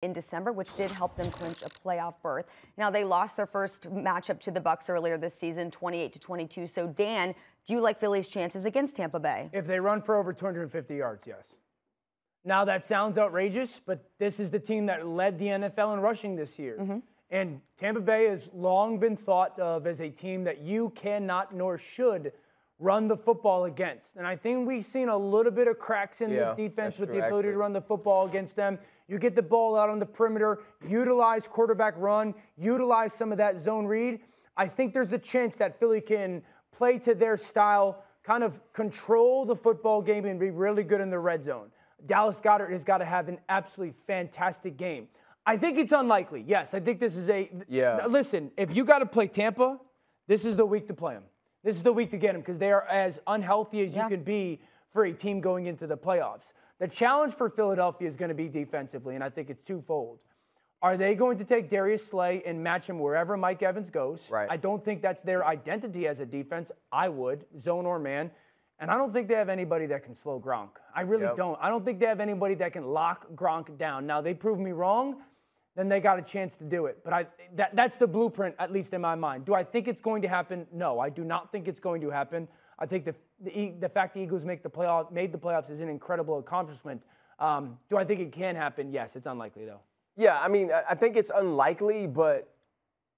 in December, which did help them clinch a playoff berth. Now, they lost their first matchup to the Bucs earlier this season, 28-22. So, Dan, do you like Philly's chances against Tampa Bay? If they run for over 250 yards, yes. Now, that sounds outrageous, but this is the team that led the NFL in rushing this year. And Tampa Bay has long been thought of as a team that you cannot nor should run the football against. And I think we've seen a little bit of cracks in this defense with the ability to run the football against them. You get the ball out on the perimeter, utilize quarterback run, utilize some of that zone read. I think there's a chance that Philly can play to their style, kind of control the football game and be really good in the red zone. Dallas Goedert has got to have an absolutely fantastic game. I think it's unlikely. Yes, I think this is a listen, if you got to play Tampa, this is the week to play them. This is the week to get them because they are as unhealthy as you can be for a team going into the playoffs. The challenge for Philadelphia is going to be defensively, and I think it's twofold. Are they going to take Darius Slay and match him wherever Mike Evans goes? I don't think that's their identity as a defense. I would, zone or man. And I don't think they have anybody that can slow Gronk. I really don't. I don't think they have anybody that can lock Gronk down. Now, they prove me wrong, then they got a chance to do it. But that's the blueprint, at least in my mind. Do I think it's going to happen? No, I do not think it's going to happen. I think the fact the Eagles made the playoffs is an incredible accomplishment. Do I think it can happen? Yes, it's unlikely, though. Yeah, I mean, I think it's unlikely, but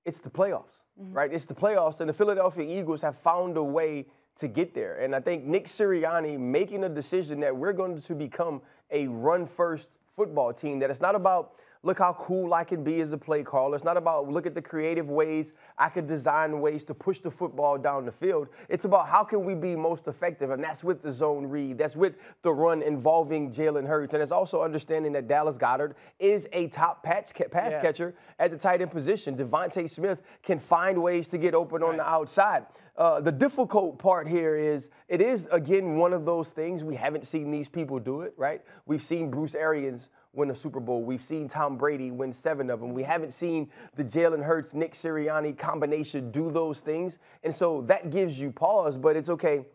it's the playoffs, right? It's the playoffs, and the Philadelphia Eagles have found a way to get there. And I think Nick Sirianni making a decision that we're going to become a run-first football team, that it's not about look how cool I can be as a play caller. It's not about look at the creative ways I could design ways to push the football down the field. It's about how can we be most effective, and that's with the zone read. That's with the run involving Jalen Hurts. And it's also understanding that Dallas Goedert is a top pass catcher at the tight end position. Devontae Smith can find ways to get open on the outside. The difficult part here is it is, again, one of those things we haven't seen these people do it, right? We've seen Bruce Arians win a Super Bowl. We've seen Tom Brady win 7 of them. We haven't seen the Jalen Hurts, Nick Sirianni combination do those things. And so that gives you pause, but it's okay.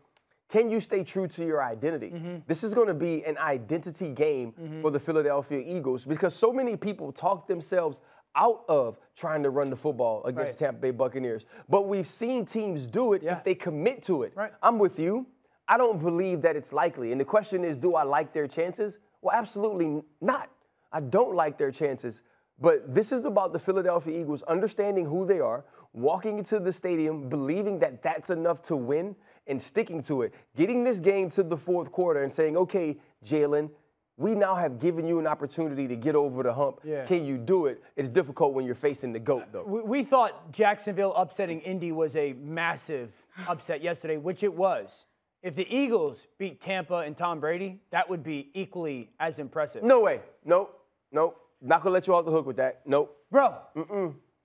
Can you stay true to your identity? This is going to be an identity game for the Philadelphia Eagles because so many people talk themselves out of trying to run the football against the Tampa Bay Buccaneers. But we've seen teams do it if they commit to it. I'm with you. I don't believe that it's likely. And the question is, do I like their chances? Well, absolutely not. I don't like their chances. But this is about the Philadelphia Eagles understanding who they are, walking into the stadium, believing that that's enough to win and sticking to it, getting this game to the fourth quarter and saying, okay, Jalen, we now have given you an opportunity to get over the hump. Can you do it? It's difficult when you're facing the GOAT, though. We thought Jacksonville upsetting Indy was a massive upset yesterday, which it was. If the Eagles beat Tampa and Tom Brady, that would be equally as impressive. No way. Nope. Not going to let you off the hook with that. Nope. Bro,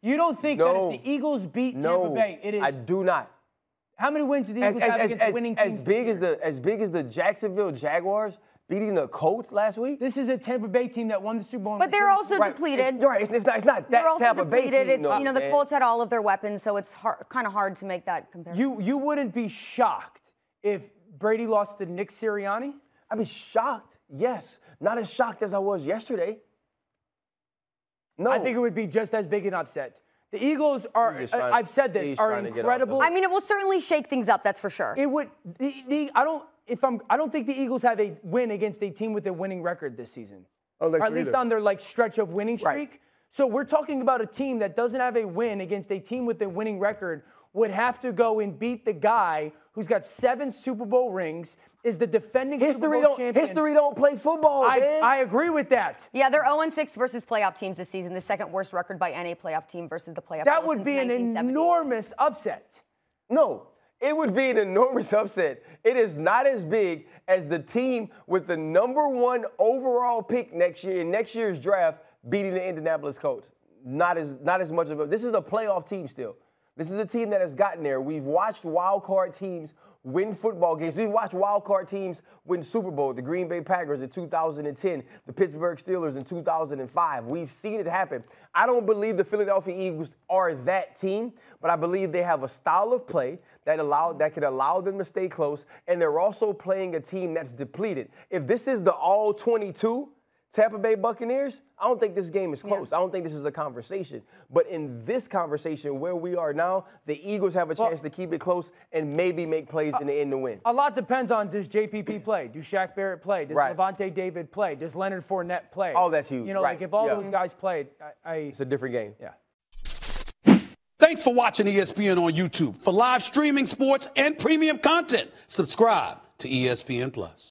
you don't think that if the Eagles beat Tampa Bay, it is... I do not. How many wins do the Eagles have against winning teams? As big as the Jacksonville Jaguars beating the Colts last week? This is a Tampa Bay team that won the Super Bowl. But they're also depleted. It's not that Tampa Bay team. It's, you know, the Colts had all of their weapons, so it's kind of hard to make that comparison. You wouldn't be shocked if Brady lost to Nick Sirianni? I'd be shocked, yes. Not as shocked as I was yesterday. No. I think it would be just as big an upset. The Eagles are, I've said this, are incredible. I mean, it will certainly shake things up, that's for sure. It would. I don't think the Eagles have a win against a team with a winning record this season. Or at least on their stretch of winning streak. So we're talking about a team that doesn't have a win against a team with a winning record would have to go and beat the guy who's got 7 Super Bowl rings, is the defending Super Bowl champion. History don't play football, man. I agree with that. Yeah, they're 0-6 versus playoff teams this season, the second worst record by any playoff team versus the playoff. That would be an enormous upset. No, it would be an enormous upset. It is not as big as the team with the #1 overall pick next year in next year's draft beating the Indianapolis Colts. Not as much of a. This is a playoff team still. This is a team that has gotten there. We've watched wild card teams win football games. We've watched wild card teams win Super Bowl. The Green Bay Packers in 2010, the Pittsburgh Steelers in 2005. We've seen it happen. I don't believe the Philadelphia Eagles are that team, but I believe they have a style of play that can allow them to stay close, and they're also playing a team that's depleted. If this is the all-22 Tampa Bay Buccaneers, I don't think this game is close. I don't think this is a conversation. But in this conversation where we are now, the Eagles have a chance to keep it close and maybe make plays in the end to win. A lot depends on, does JPP play? Does Shaq Barrett play? Does Levante David play? Does Leonard Fournette play? Oh, that's huge. You know, like if all those guys played, it's a different game. Yeah. Thanks for watching ESPN on YouTube. For live streaming, sports, and premium content, subscribe to ESPN+.